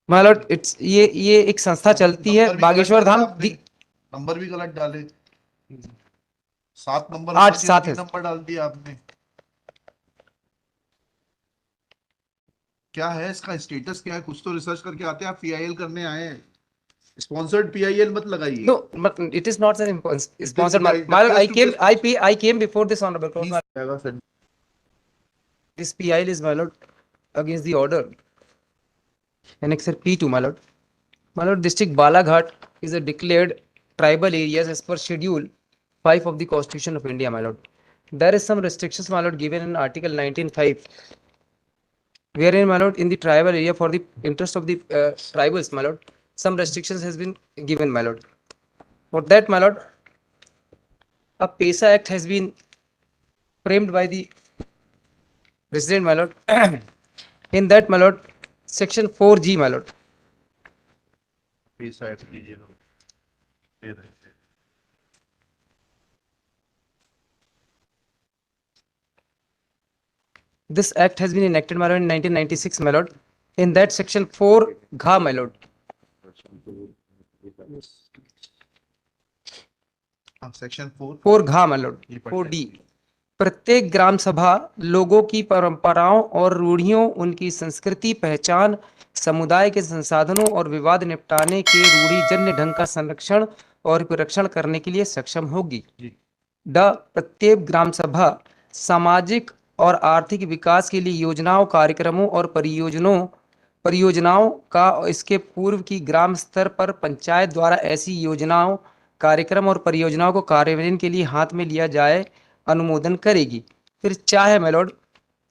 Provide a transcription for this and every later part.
My Lord it's ये एक संस्था चलती है नंबर भी गलत बागेश्वर डाला धाम आपने, नंबर भी गलत डाले, 7 नंबर 8 होना चाहिए, 7 है। 3 नंबर डाल दिया आपने। क्या है इसका स्टेटस, क्या है? कुछ तो रिसर्च करके आते हैं आप, पीआईएल करने आए हैं। स्पॉन्सर्ड पीआईएल मत लगाइए। No, but it is not an It is, sponsored. it My lord, appears to be a sponsor. I came before this honorable court. Please जाएगा sir. This PIL is, my lord, against the order. Annexure P2, my lord. My lord, district Balaghat is a declared tribal areas as per Schedule 5 of the Constitution of India, my lord. There is some restrictions, my lord, given in Article 19(5), wherein, my lord, in the tribal area for the interest of the tribals, my lord, some restrictions has been given, my lord. For that, my lord, a PESA Act has been framed by the President, my lord. In that, my lord, Section 4G, my lord. Please side लीजिए, दे रहे थे। This act has been enacted, my lord, in 1996, my lord. In that Section 4G, my lord. Section 4 4G, my lord. 4D. प्रत्येक ग्राम सभा लोगों की परंपराओं और रूढ़ियों, उनकी संस्कृति, पहचान, समुदाय के संसाधनों और विवाद निपटाने के रूढ़िजन्य ढंग का संरक्षण और परिरक्षण करने के लिए सक्षम होगी। ड प्रत्येक ग्राम सभा सामाजिक और आर्थिक विकास के लिए योजनाओं, कार्यक्रमों और परियोजनाओं का इसके पूर्व की ग्राम स्तर पर पंचायत द्वारा ऐसी योजनाओं, कार्यक्रम और परियोजनाओं को कार्यान्वयन के लिए हाथ में लिया जाए अनुमोदन करेगी। फिर चाहे my lord,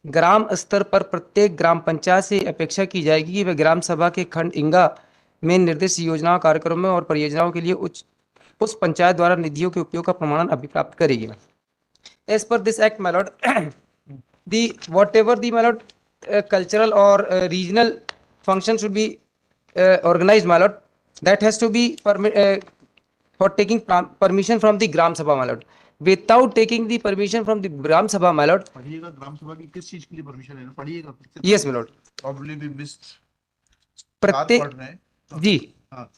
ग्राम स्तर पर प्रत्येक ग्राम पंचायत से अपेक्षा की जाएगी कि वह ग्राम सभा के खंड इंगा में निर्दिष्ट योजनाओं, कार्यक्रमों और परियोजनाओं के लिए उस पंचायत द्वारा निधियों के उपयोग का प्रमाणन अभिप्राप्त करेगी। As per this act, my lord, the whatever the, my lord, cultural or regional function should be organized, my lord, that has to be for taking permission from the Gram Sabha, my lord. Without taking the permission from the Gram Sabha, my lord. पढ़िएगा, ग्राम सभा की किस चीज के लिए permission लेना, पढ़िएगा। Yes, my lord. Probably भी मिस्ड। प्रत्येक पढ़ रहे हैं जी, हाँ,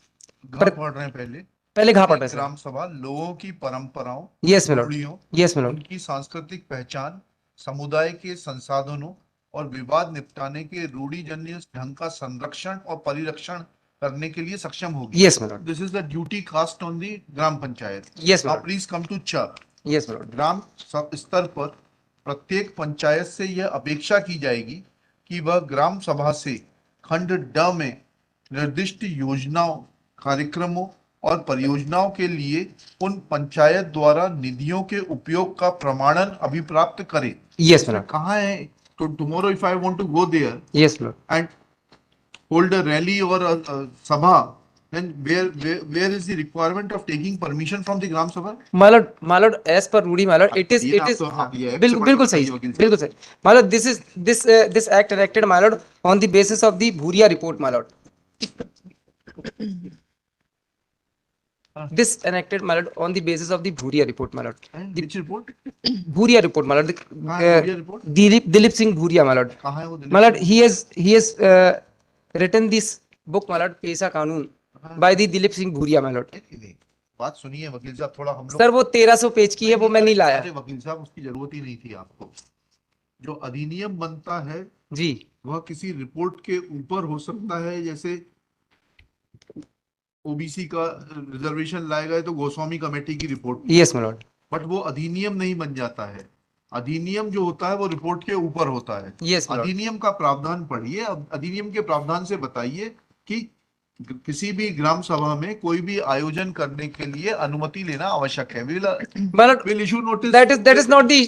घर पढ़ रहे हैं पहले। पहले घा पढ़ रहे ग्राम सभा लोगों की परंपराओं, यस my lord, रूढ़ियों, यस my lord, उनकी सांस्कृतिक पहचान, समुदाय के संसाधनों और विवाद निपटाने के रूढ़िजन्य ढंग का संरक्षण और परिरक्षण करने के लिए सक्षम होगी। Yes my lord, this is the duty cast on the gram panchayat. Yes my now lord, please come to च। यस my lord, ग्राम स्तर पर प्रत्येक पंचायत से यह अपेक्षा की जाएगी कि वह ग्राम सभा से खंड ड में निर्दिष्ट योजनाओं, कार्यक्रमों और परियोजनाओं के लिए उन पंचायत द्वारा निधियों के उपयोग का प्रमाणन अभिप्राप्त करे। यस my lord, कहाँ है? तो tomorrow if I want to go there yes my lord. And hold a rally or a sabha, then where is the requirement of taking permission from the gram sabha? My lord, as per Rudy, my lord, it is बिल्कुल बिल्कुल सही, बिल्कुल सही। My lord, this act enacted, my lord, on the basis of the Bhuria report, my lord. This enacted, my lord, on the basis of the Bhuria report, my lord. Which report? Bhuria report, my lord. Bhuria report? Dilip Singh Bhuria, my lord. कहाँ है वो Dilip My lord, Singh? he has written this book, my lord, पेशा कानून, by the Dilip Singh Bhuria, my lord. बात सुनिए वकील साहब, थोड़ा हम लोग। सर वो 1300 पेज की है, वो मैं नहीं लाया। अरे वकील साहब, उसकी जरूरत ही नहीं थी आपको। जो अधिनियम बनता है जी, वह किसी रिपोर्ट के ऊपर हो सकता है, जैसे ओबीसी का रिजर्वेशन लाया गया तो गोस्वामी कमेटी की report. Yes my lord, but वो अधिनियम नहीं बन जाता है। अधिनियम जो होता है वो रिपोर्ट के ऊपर होता है। Yes my lord. अधिनियम का प्रावधान पढ़िए, अधिनियम के प्रावधान से बताइए कि किसी भी ग्राम सभा में कोई भी आयोजन करने के लिए अनुमति लेना आवश्यक है। Will issue notice. That is not the,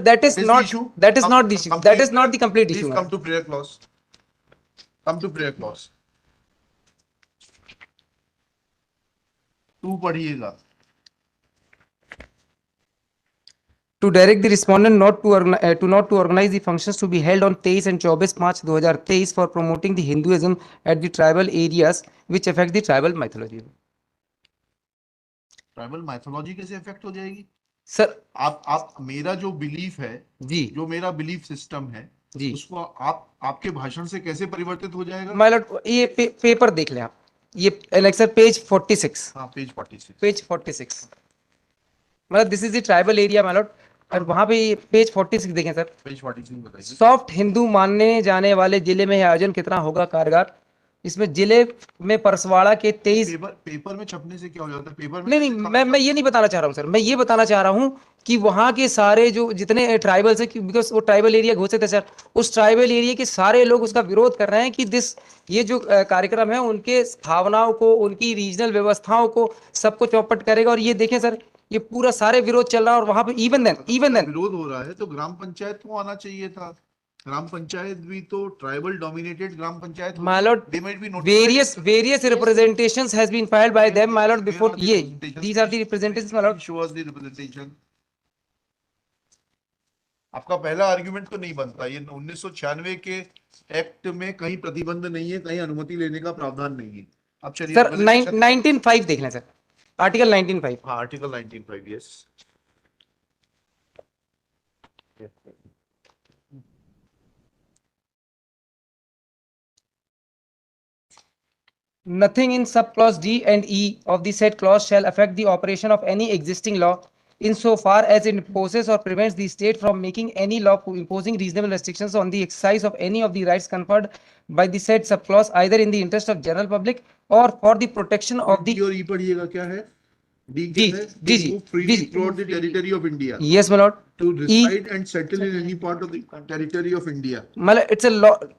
that is Is the not issue. that is not the issue. That is not the complete Please issue. come to prayer clause. Come to prayer clause. तू पढ़िएगा। To direct the respondent not to organize the functions to be held on 23 and 24 March 2023 for promoting the Hinduism at the tribal areas which affect the tribal mythology. Tribal mythology कैसे effect हो जाएगी? Sir आप मेरा जो belief है जी, जो मेरा belief system है जी उसको आप आपके भाषण से कैसे परिवर्तित हो जाएगा? माय लॉर्ड, ये पेपर देख लें आप, ये एलेक्सर पेज 46, हाँ, पेज 46। पेज 46, मतलब this is the tribal area my lord, और वहां पे ये पेज 46 देखें सर। पेज 46 बताइए। सॉफ्ट हिंदू मानने जाने वाले जिले में यह आयोजन कितना होगा कारगर? इसमें जिले में परसवाड़ा के 23, पेपर में छपने से क्या हो जाता है? पेपर में नहीं नहीं, कैसे मैं ये नहीं बताना चाह रहा हूँ सर, मैं ये बताना चाह रहा हूँ कि वहाँ के सारे जो जितने ट्राइबल्स है, बिकॉज वो ट्राइबल एरिया घोषित है सर, उस ट्राइबल एरिया के सारे लोग उसका विरोध कर रहे हैं कि ये जो कार्यक्रम है उनके भावनाओं को, उनकी रीजनल व्यवस्थाओं को सबको चौपट करेगा। और ये देखें सर, ये पूरा सारे विरोध चल रहा है, और वहां पे इवन देन विरोध हो रहा है तो ग्राम पंचायत को आना चाहिए था। ग्राम पंचायत भी तो tribal dominated gram panchayat my होगी। lord, They might be notified. various representations has been filed by them my lord Where before are the ये representations? these are the representations my lord. Show us the representation. आपका पहला argument तो नहीं बनता। ये 1996 के act में कहीं प्रतिबंध नहीं है, कहीं अनुमति लेने का प्रावधान नहीं है। अब चलिए सर 19.5 देख लें सर, आर्टिकल 19.5। हाँ, article 19.5, yes. Nothing in subclause D and E of the said clause shall affect the operation of any existing law insofar as it imposes or prevents the state from making any law imposing reasonable restrictions on the exercise of any of the rights conferred by the said subclause either in the interest of general public or for the protection of D the और ई पढ़िएगा, क्या है? D क्या है? जी To move freely throughout the territory of India. yes my lord. To E reside and settle in any part of the territory of India. मतलब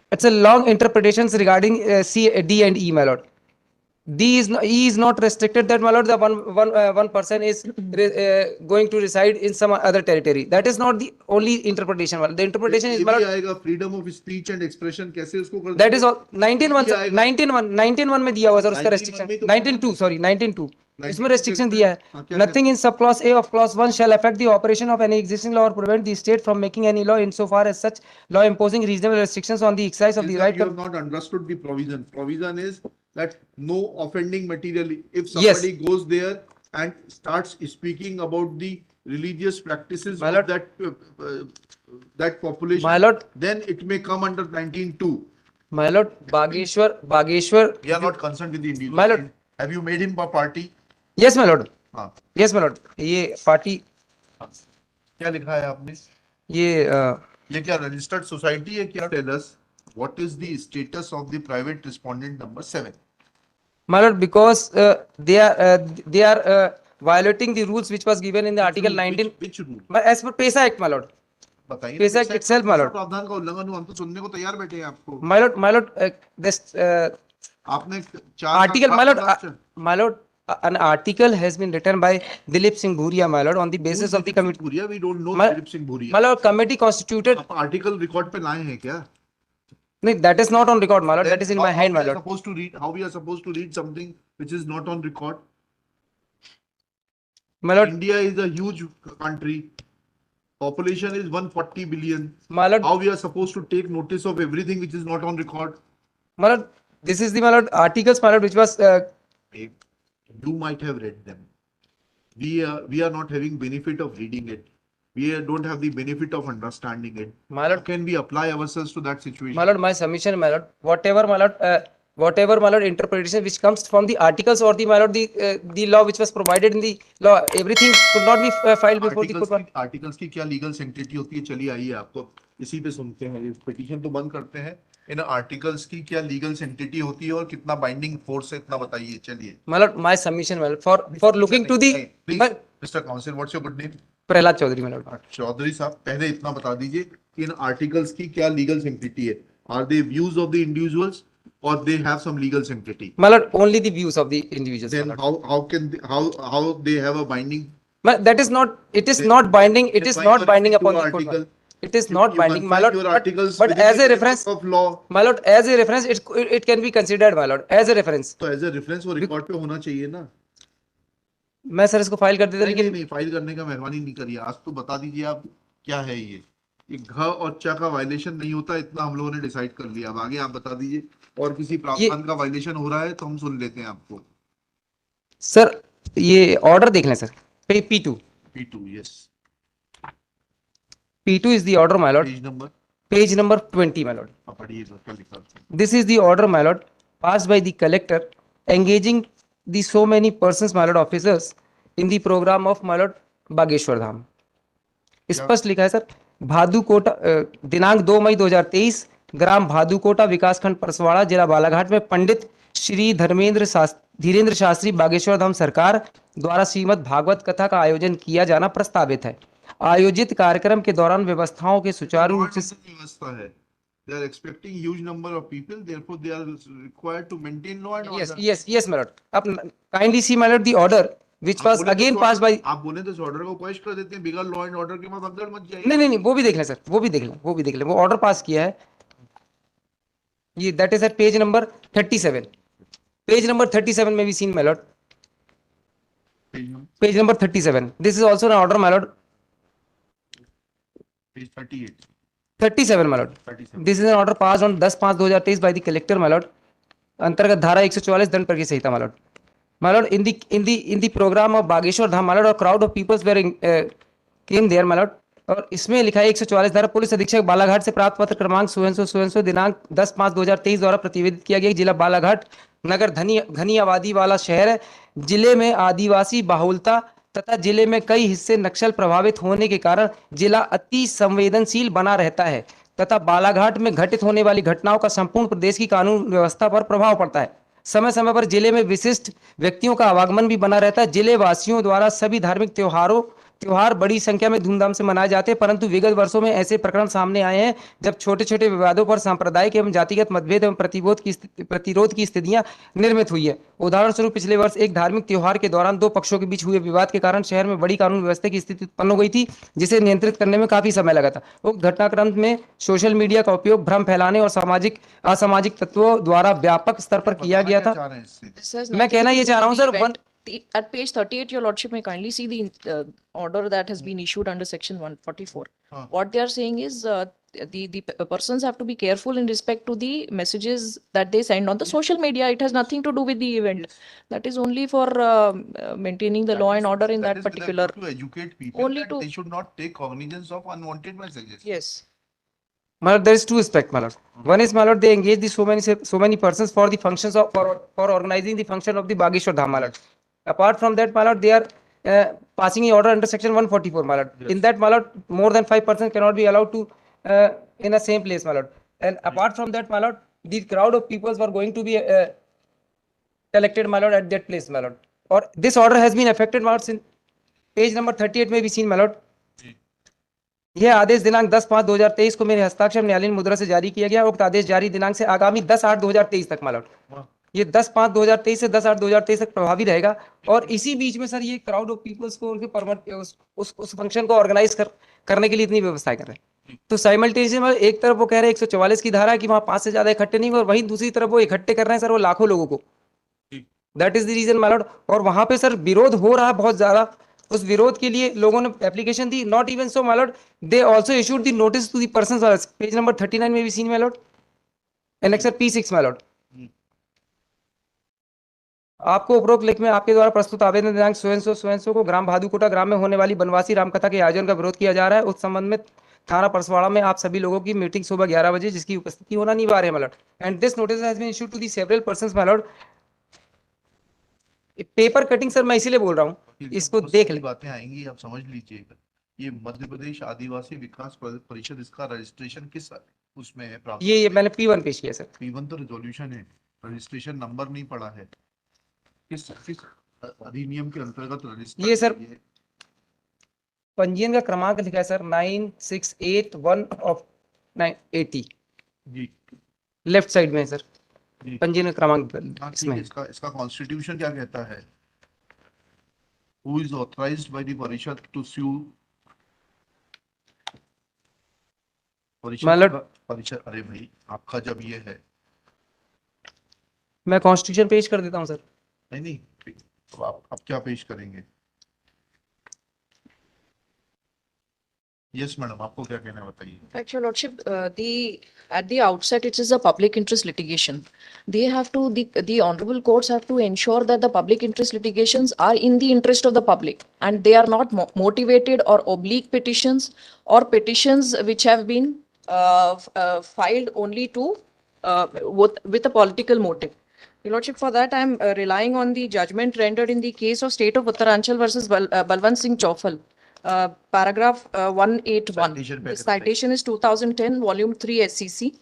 it's a long interpretations regarding C, D and E my lord. E is not restricted that my lord the one person is going to reside in some other territory. That is not the only interpretation. The interpretation is ये भी आएगा freedom of speech and expression, कैसे उसको कर that is all 19.1 19.1 में दिया हुआ sir उसका 19.1 restriction, में तो 19.2 sorry 19.2 इसमें 19 restriction दिया है। हाँ, क्या Nothing in subclause A of clause 1 shall affect the operation of any existing law or prevent the state from making any law insofar as such law imposing reasonable restrictions on the exercise of is the that right you have not understood the provision. Provision is that no offending material. If Yes. somebody goes there and starts speaking about the religious practices My of lord. that population, My lord. then it may come under 19.2. My lord, Bageshwar We are not concerned with the individual. My lord. Have you made him a party? Yes my lord. हाँ, Yes my lord, ये party क्या लिखा है आपने? ये ये क्या registered society है क्या? Tell us what is the status of the private respondent number 7? my lord, because they are violating the rules which was given in the article 19 Which rule? as per PESA Act my lord. बताइए। PESA Act itself my lord. प्रावधान का उल्लंघन हुआ, हम तो सुनने को तैयार बैठे हैं आपको। My lord, this आपने article my lord, an article has been written by Dilip Singh Bhuria my lord on the basis of the committee. Bhuria, we don't know My- Dilip Singh Bhuria. My lord, committee constituted. आप article record पे लाए हैं क्या? नहीं, that is not on record my lord, that is in my hand my lord. How we are supposed to read something which is not on record? My lord, India is a huge country. Population is 140 billion. my lord, How we are supposed to take notice of everything which is not on record? my lord, this is the my lord articles my lord which was You might have read them. We are not having benefit of reading it. We don't have the benefit of understanding it. my How lord, can we apply ourselves to that situation? my lord, my submission my lord, whatever my lord interpretation which comes from the articles or the my lord the law which was provided in the law, everything could not be filed before the court. Articles की क्या legal सेंटिटी होती है? चलिए आइए आपको इसी पे सुनते हैं। ये पिटीशन तो बंद करते हैं। इन आर्टिकल्स की क्या लीगल सेंटिटी होती है और कितना बाइंडिंग फोर्स है, इतना बताइए। चलिए। My lord, my submission my lord, for looking to the mister counsel, what's your good name? Prahlad Chaudhary my lord. Chaudhary साहब, पहले इतना बता दीजिए कि इन आर्टिकल्स की क्या लीगल सेंटिटी है। Are they views of the individuals or they have some legal sanctity? My lord, only the views of the individuals. Then how they have a binding? That is not. It is not binding. It is not binding upon the article. court. It is not binding, my lord. Your articles but as a reference of law, my lord, as a reference, it can be considered, my lord, as a reference. तो as a reference वो record पे होना चाहिए ना। मैं sir इसको file कर देता, लेकिन नहीं, फाइल करने का मेहरबानी नहीं करिए। आज तो बता दीजिए आप क्या है ये घ और च का वायलेशन नहीं होता, इतना हम लोगों ने डिसाइड कर लिया। अब आगे आप बता दीजिए, और किसी प्रावधान का वायलेशन हो रहा है तो हम सुन लेते हैं आपको। सर ये ऑर्डर देख लें sir, P2, P2, yes. P2 is the order my lord. Page number Page number 20, my lord. पढ़िए क्या लिखा है। This is the order, my lord, passed by the collector, engaging the so many persons, my lord, officers, in the program of my lord Bageshwar Dham. स्पष्ट लिखा है sir, भादुकोटा, दिनांक 2 मई 2023, ग्राम भादुकोटा, विकासखंड परसवाड़ा, जिला बालाघाट में पंडित श्री धीरेन्द्र शास्त्री बागेश्वर धाम सरकार द्वारा श्रीमद् भागवत कथा का आयोजन किया जाना प्रस्तावित है। आयोजित कार्यक्रम के दौरान व्यवस्थाओं के सुचारू रूप से व्यवस्था है। They are expecting huge number of people, therefore they are required to maintain law and order. yes my lord, अब kindly see my lord the order which was again passed by, आप बोले तो इस ऑर्डर को question कर देते हैं, बिगड़ लॉ एंड ऑर्डर के बाद भगदड़ मच जाएगी। नहीं वो भी देख लें सर, वो भी देख लें, वो ऑर्डर पास किया है ये, that is at page number 37। Page number 37 में भी seen my lord, page number 37, this is also an order my lord, page 38 37 my lord, 37 this is an order passed on 10/5/2023 by the collector my lord, अंतर्गत धारा 144 दंड प्रक्रिया संहिता my lord. My lord, in the program of Bageshwar Dham my lord, a crowd of peoples were came there my lord, और इसमें लिखा है 144 धारा, police अधीक्षक बालाघाट से प्राप्त पत्र क्रमांक सुवेंसो दिनांक 10/5/2023 द्वारा प्रतिवेदित किया गया। जिला बालाघाट नगर घनी आबादी वाला शहर है, जिले में आदिवासी बाहुलता तथा जिले में कई हिस्से नक्सल प्रभावित होने के कारण जिला अति संवेदनशील बना रहता है तथा बालाघाट में घटित होने वाली घटनाओं का संपूर्ण प्रदेश की कानून व्यवस्था पर प्रभाव पड़ता है। समय समय पर जिले में विशिष्ट व्यक्तियों का आवागमन भी बना रहता है। जिले वासियों द्वारा सभी धार्मिक त्योहार बड़ी संख्या में धूमधाम से मनाए जाते हैं, परंतु विगत वर्षों में ऐसे प्रकरण सामने आए हैं जब छोटे छोटे विवादों पर सांप्रदायिक एवं जातिगत मतभेद एवं प्रतिरोध की स्थितियां निर्मित हुई है। उदाहरण स्वरूप पिछले वर्ष एक धार्मिक त्योहार के दौरान दो पक्षों के बीच हुए विवाद के कारण शहर में बड़ी कानून व्यवस्था की स्थिति उत्पन्न हो गई थी, जिसे नियंत्रित करने में काफी समय लगा था। उक्त घटनाक्रम में सोशल मीडिया का उपयोग भ्रम फैलाने और असामाजिक तत्वों द्वारा व्यापक स्तर पर किया गया था। मैं कहना ये चाह रहा हूँ sir, at page 38, your lordship may kindly see the order that has been issued under section 144. What they are saying is the persons have to be careful in respect to the messages that they send on the social media. It has nothing to do with the event. That is only for maintaining the law and order in that particular. To educate people Only that to- they should not take cognizance of unwanted messages. Yes. my lord, there is two aspects my lord. One is my lord, they engage the so many persons for the functions of for organizing the function of the Bageshwar Dham my lord. Apart from that my lord, they are passing an order under section 144 my lord. In that my lord, more than 5 persons cannot be allowed to in a same place my lord. And apart from that my lord, the crowd of peoples were going to be collected my lord at that place my lord. Or this order has been effected my lord, in page number 38 may be seen my lord. यह आदेश दिनांक 10/5/2023 को मेरे हस्ताक्षर न्यायालयीन मुद्रा से जारी किया गया। उक्त आदेश जारी दिनांक से आगामी 10/8/2023 तक मालूम, ये 10/5/2023 से 10/8/2023 तक प्रभावी रहेगा। और इसी बीच में सर ये क्राउड ऑफ पीपल्स को उनके परमिट उस फंक्शन को ऑर्गेनाइज करने के लिए इतनी व्यवस्थाएं कर रहे हैं। तो साइमल्टेनियसली एक तरफ वो कह रहे हैं 144 की धारा है कि वहां 5 से ज्यादा इकट्ठे नहीं, और वहीं दूसरी तरफ वो इकट्ठे कर रहे हैं सर वो लाखों लोगों को। That is the reason my lord. और वहां पे सर विरोध हो रहा है बहुत ज्यादा, उस विरोध के लिए लोगों ने एप्लीकेशन दी। Not even so my lord, they also issued the notice to the persons, page number 39 में भी seen my lord, annexure P6 my lord. आपको उपरोक्त लेख में आपके द्वारा प्रस्तुत आवेदन दिनांक स्वयं को ग्राम भादुकोटा ग्राम में होने वाली बनवासी रामकथा के आयोजन का विरोध किया जा रहा है। उस संबंध में थाना परसवाड़ा में आप सभी लोगों की मीटिंग सुबह 11 बजे जिसकी उपस्थिति होना अनिवार्य है my lord. And this notice has been issued to the several persons my lord. Paper cutting sir मैं इसीलिए बोल रहा हूँ, इसको देख ले। बातें आएंगी, आप समझ लीजिएगा। ये मध्य प्रदेश आदिवासी विकास परिषद, इसका रजिस्ट्रेशन किस उसमें है प्राप्त? ये मैंने P1 पेश किया सर। P1 तो रेजोल्यूशन है, रजिस्ट्रेशन नंबर नहीं पड़ा है। किस अधिनियम के अंतर्गत रजिस्टर? ये सर पंजीयन का क्रमांक लिखा है सर 9681 ऑफ 980 जी, लेफ्ट साइड में है सर जी। पंजीयन का क्रमांक हाँ, ठीक इसमें है। है। इसका कॉन्स्टिट्यूशन क्या कहता है? Who is authorized by the परिषद to sue? परिषद, अरे भाई आपका जब ये है, मैं कॉन्स्टिट्यूशन पेश कर देता हूँ सर। नहीं तो आप क्या पेश करेंगे? यस मैडम, आपको क्या कहना है बताइए। Fact, your lordship, at the outset, it is a public interest litigation. They have to, the honorable courts have to ensure that the public interest litigations are in the interest of the public, and they are not motivated or oblique petitions or petitions which have been filed only to with a political motive. Your Lordship, for that, I'm relying on the judgment rendered in the case of State of Uttaranchal versus Balwant Singh Chaufal, paragraph 181. Citation The packet. citation is 2010, volume 3 SCC,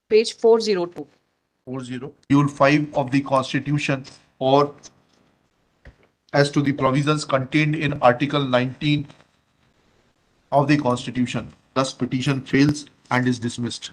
page 402. 40. Schedule 5 of the Constitution or as to the provisions contained in Article 19 of the Constitution. Thus, petition fails and is dismissed.